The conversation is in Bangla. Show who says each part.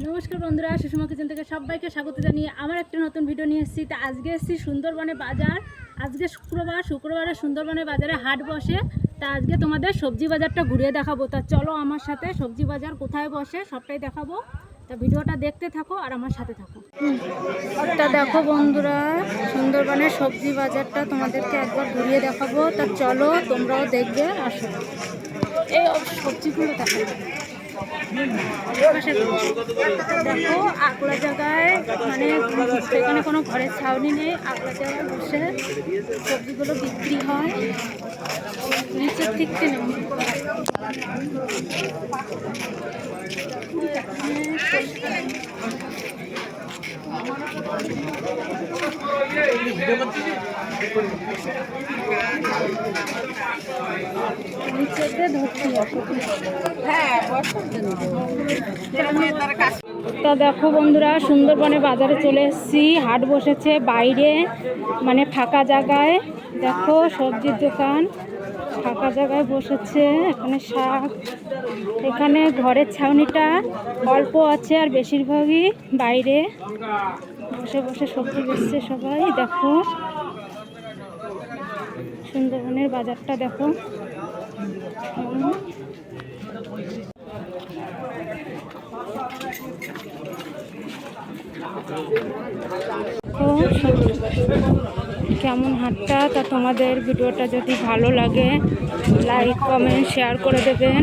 Speaker 1: নমস্কার বন্ধুরা, সুষমা কিচেন থেকে সবাইকে স্বাগত জানিয়ে আমার একটা নতুন ভিডিও নিয়ে এসেছি। তা আজকে এসেছি সুন্দরবনে বাজার। আজকে শুক্রবারে সুন্দরবনে বাজারে হাট বসে। তা আজকে তোমাদের সবজি বাজারটা ঘুরিয়ে দেখাবো। তা চলো আমার সাথে সবজি বাজার কোথায় বসে সবটাই দেখাবো। তা ভিডিওটা দেখতে থাকো আর আমার সাথে থাকো। তা দেখো বন্ধুরা, সুন্দরবনের সবজি বাজারটা তোমাদেরকে একবার ঘুরিয়ে দেখাবো। তা চলো তোমরাও দেখবে, আসো। এই সবজিগুলো দেখো, দেখো আকলা জায়গায়, মানে সেখানে কোনো ঘরের ছাউনি নেই। আকলা জায়গায় বসে সবজিগুলো বিক্রি হয়। নিচের দিকতে নেই, নিচেতে ধরতে তা দেখো বন্ধুরা, সুন্দরবনে বাজারে চলে এসেছি। হাট বসেছে বাইরে, মানে ফাঁকা জায়গায়। দেখো সবজির দোকান ফাঁকা জায়গায় বসেছে। এখানে শাক, এখানে ঘরের ছাউনিটা অল্প আছে আর বেশিরভাগই বাইরে বসে বসে সবজি বেচছে সবাই। দেখো সুন্দরবনের বাজারটা দেখো। কেমন হাটটা, তা তোমাদের ভিডিওটা যদি ভালো লাগে লাইক কমেন্ট শেয়ার করে দেবেন।